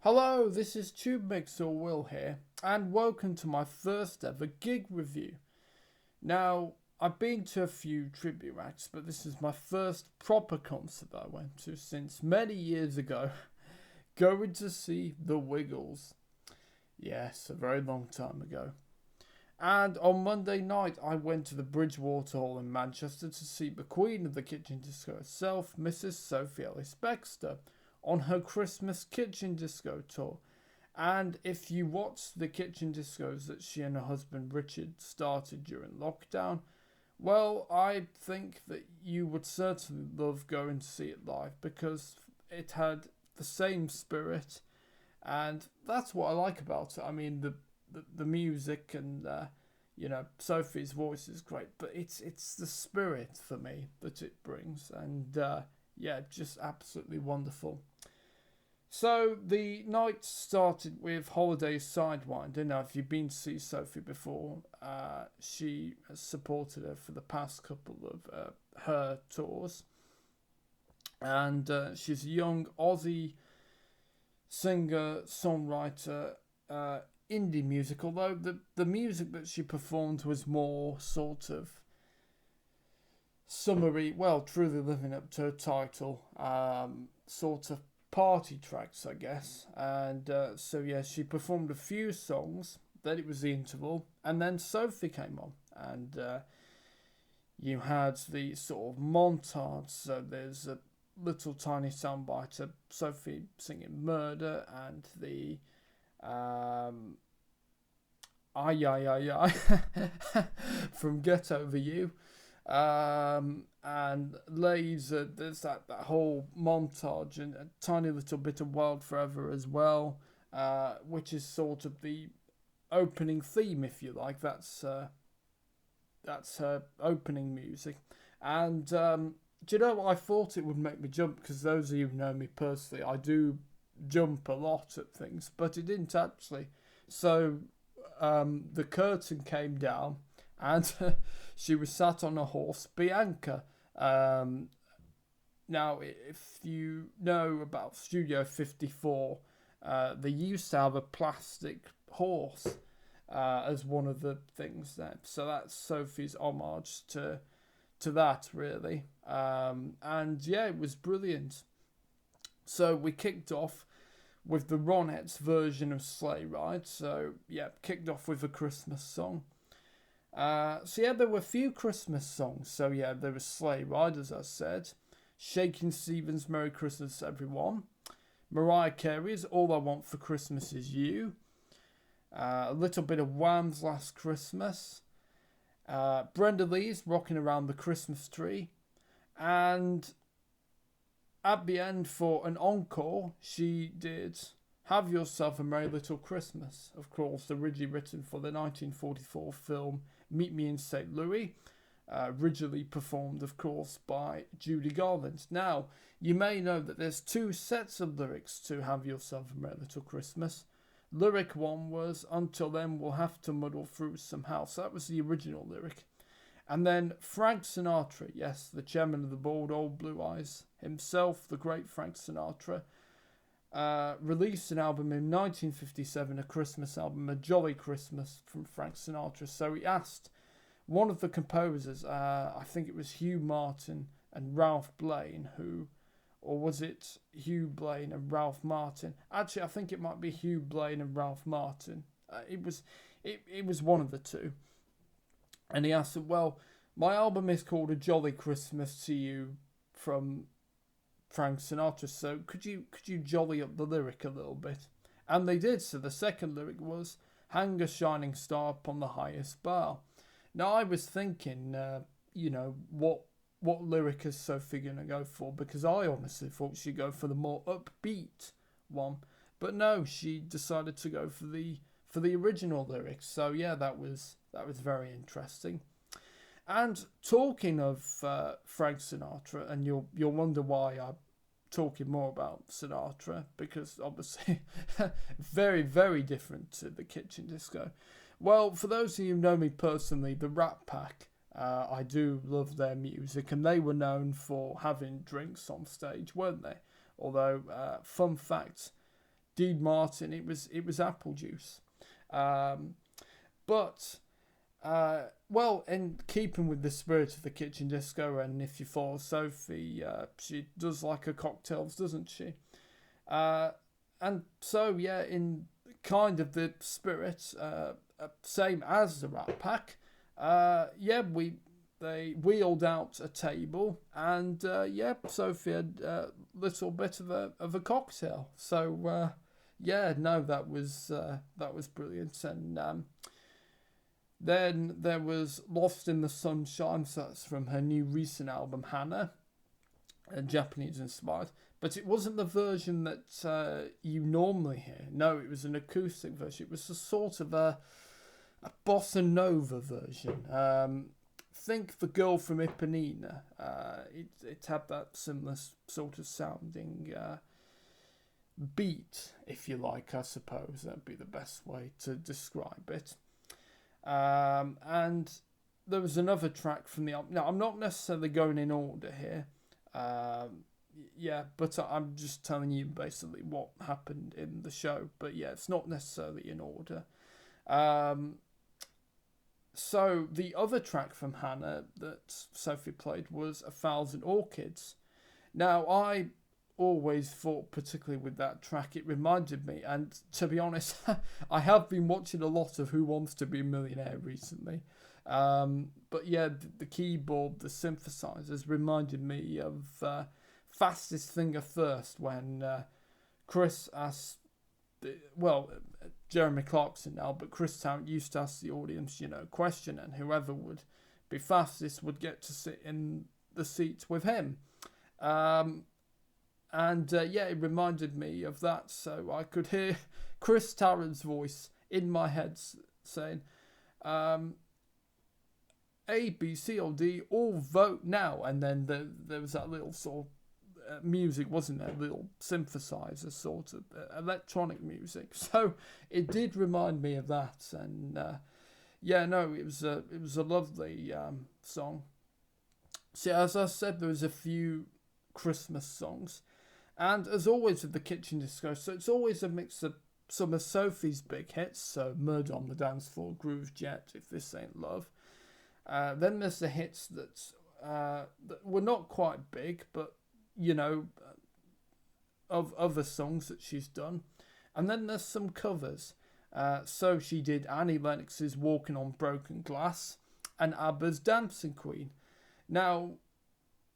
Hello, this is TubeMix or Will here, and welcome to my first ever gig review. Now, I've been to a few tribute acts, but this is my first proper concert I went to since many years ago, going to see The Wiggles. Yes, a very long time ago. And on Monday night, I went to the Bridgewater Hall in Manchester to see the Queen of the Kitchen Disco herself, Mrs. Sophie Ellis-Bextor, on her Christmas Kitchen Disco tour. And if you watch the kitchen discos that she and her husband Richard started during lockdown, well, I think that you would certainly love going to see it live because it had the same spirit, and that's what I like about it. I mean, the music and Sophie's voice is great, but it's the spirit for me that it brings, and yeah, just absolutely wonderful. So the night started with Holiday Sidewinder. Now, if you've been to see Sophie before, she has supported her for the past couple of her tours, and she's a young Aussie singer songwriter, indie music. Although the music that she performed was more sort of summery, well, truly living up to her title, sort of party tracks, I guess. And so, yeah, she performed a few songs, then it was the interval, and then Sophie came on. And you had the sort of montage, so there's a little tiny soundbite of Sophie singing Murder and the Ay Ay Ay Ay from Get Over You. And later there's that whole montage and a tiny little bit of Wild Forever as well, which is sort of the opening theme, if you like. That's her opening music. And do you know what? I thought it would make me jump, because those of you who know me personally, I do jump a lot at things, but it didn't actually. So the curtain came down, and she was sat on a horse, Bianca. Now, if you know about Studio 54, they used to have a plastic horse as one of the things there. So that's Sophie's homage to that, really. And yeah, it was brilliant. So we kicked off with the Ronettes version of Sleigh Ride. So yeah, kicked off with a Christmas song. So yeah, there were a few Christmas songs. So yeah, there was Sleigh Ride, as I said. Shakin' Stevens' Merry Christmas Everyone. Mariah Carey's All I Want for Christmas Is You. A little bit of Wham's Last Christmas. Brenda Lee's Rocking Around the Christmas Tree. And at the end, for an encore, she did Have Yourself a Merry Little Christmas. Of course, originally written for the 1944 film Meet Me in St. Louis. Originally performed, of course, by Judy Garland. Now, you may know that there's two sets of lyrics to Have Yourself a Merry Little Christmas. Lyric one was, Until then we'll have to muddle through somehow. So that was the original lyric. And then Frank Sinatra, yes, the chairman of the board, Old Blue Eyes himself, the great Frank Sinatra, released an album in 1957, a Christmas album, A Jolly Christmas from Frank Sinatra. So he asked one of the composers, I think it was Hugh Martin and Ralph Blaine, or was it Hugh Blaine and Ralph Martin? Actually, I think it might be Hugh Blaine and Ralph Martin. It was one of the two. And he asked, well, my album is called A Jolly Christmas to You from Frank Sinatra, so could you jolly up the lyric a little bit? And they did. So the second lyric was, Hang a shining star upon the highest bough. Now, I was thinking, what lyric is Sophie going to go for? Because I honestly thought she'd go for the more upbeat one. But no, she decided to go for the original lyrics. So yeah, that was very interesting. And talking of Frank Sinatra, and you'll wonder why I'm talking more about Sinatra, because obviously very, very different to the kitchen disco. Well, for those of you who know me personally, the Rat Pack, I do love their music, and they were known for having drinks on stage, weren't they? Although, fun fact, Dean Martin, it was Apple Juice. But well, in keeping with the spirit of the kitchen disco, and if you follow Sophie, she does like her cocktails, doesn't she? And so, yeah, in kind of the spirit, same as the Rat Pack, yeah, they wheeled out a table, and yeah, Sophie had a little bit of a cocktail. So yeah, no, that was brilliant. And then there was Lost in the Sunshine, so that's from her new recent album Hannah, Japanese inspired. But it wasn't the version that you normally hear. No, it was an acoustic version. It was a sort of a bossa nova version. Think The Girl from Ipanema. It had that similar sort of sounding beat, if you like, I suppose. That'd be the best way to describe it. And there was another track from the album. Now, I'm not necessarily going in order here. Yeah, but I'm just telling you basically what happened in the show. But yeah, it's not necessarily in order. So the other track from Hannah that Sophie played was 1,000 Orchids. Now, I always thought, particularly with that track, it reminded me, and to be honest, I have been watching a lot of Who Wants to Be a Millionaire recently. But yeah, the keyboard, the synthesizers reminded me of Fastest Finger First, when Chris asked, well, Jeremy Clarkson now, but Chris Tarrant used to ask the audience, question, and whoever would be fastest would get to sit in the seat with him. And yeah, it reminded me of that, so I could hear Chris Tarrant's voice in my head saying, A, B, C, or D, all vote now. And then there was that little sort of music, wasn't there? Little synthesizer, sort of electronic music. So it did remind me of that. And yeah, no, it was a lovely song. See, as I said, there was a few Christmas songs. And as always with the Kitchen Disco, so it's always a mix of some of Sophie's big hits, so Murder on the Dance Floor, Groove Jet, If This Ain't Love. Then there's the hits that were not quite big, but, of other songs that she's done. And then there's some covers. So she did Annie Lennox's Walking on Broken Glass and ABBA's Dancing Queen. Now,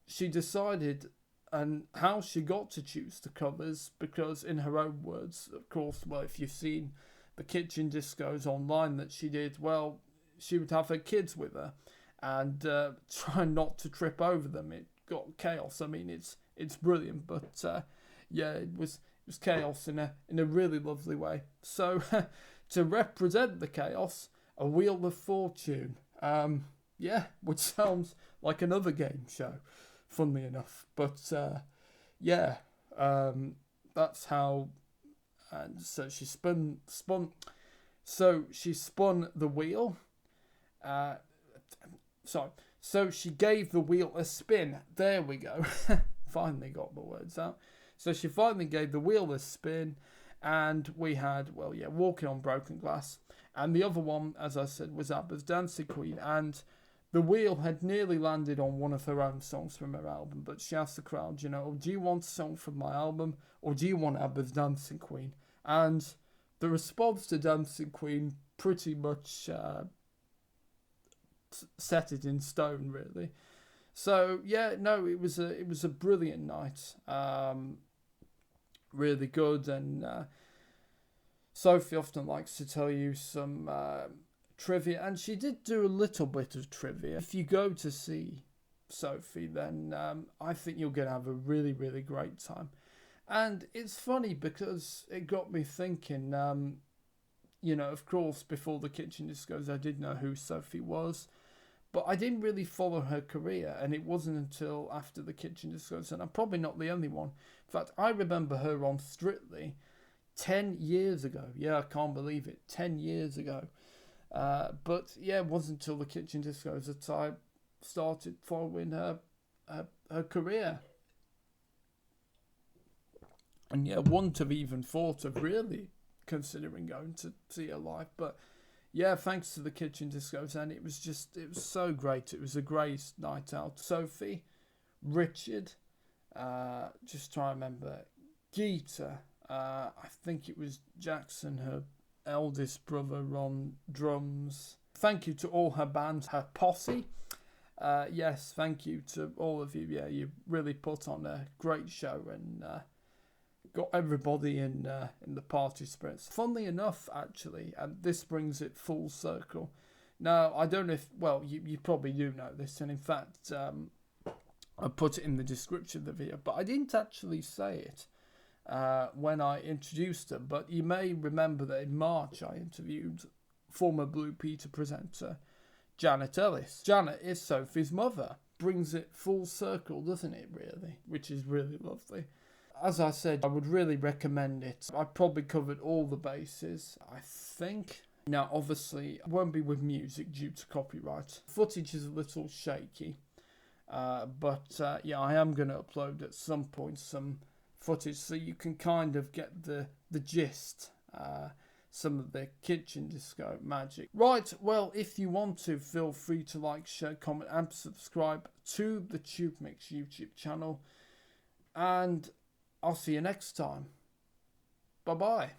she decided and how she got to choose the covers, because in her own words, of course, well, if you've seen the Kitchen Discos online that she did, well, she would have her kids with her and try not to trip over them. It got chaos. I mean, it's brilliant, but yeah, it was chaos in a really lovely way. So to represent the chaos, a Wheel of Fortune, yeah, which sounds like another game show, funnily enough. But yeah, that's how. And so she spun. So she spun the wheel. Sorry. So she gave the wheel a spin. There we go. Finally got the words out. So she finally gave the wheel a spin, and we had, well, yeah, Walking on Broken Glass. And the other one, as I said, was ABBA's Dancing Queen. And the wheel had nearly landed on one of her own songs from her album, but she asked the crowd, do you want a song from my album, or do you want ABBA's Dancing Queen? And the response to Dancing Queen pretty much set it in stone, really. So yeah, no, it was a brilliant night, really good. And Sophie often likes to tell you some trivia, and she did do a little bit of trivia. If you go to see Sophie, then I think you're going to have a really, really great time. And it's funny because it got me thinking, of course, before the Kitchen Discos, I did know who Sophie was, but I didn't really follow her career, and it wasn't until after the Kitchen Discos, and I'm probably not the only one. In fact, I remember her on Strictly 10 years ago. Yeah, I can't believe it, 10 years ago. But yeah, it wasn't until the Kitchen Discos that I started following her career. And yeah, wouldn't have even thought of really considering going to see her live. But yeah, thanks to the Kitchen Discos, and it was so great. It was a great night out. Sophie, Richard, just try to remember, Geeta, I think it was Jackson, her eldest brother, on drums. Thank you to all her band, her posse. Yes, thank you to all of you. Yeah, you really put on a great show and got everybody in the party spirits. Funnily enough, actually, and this brings it full circle. Now, I don't know if, well, you probably do know this, and in fact, I put it in the description of the video, but I didn't actually say it when I introduced her. But you may remember that in March I interviewed former Blue Peter presenter Janet Ellis. Janet is Sophie's mother. Brings it full circle, doesn't it, really? Which is really lovely. As I said, I would really recommend it. I probably covered all the bases, I think. Now, obviously, it won't be with music due to copyright. Footage is a little shaky. But yeah, I am going to upload at some point some footage so you can kind of get the gist. Some of the Kitchen Disco magic. Right, well, if you want to, feel free to like, share, comment, and subscribe to the TubeMix YouTube channel. And I'll see you next time. Bye-bye.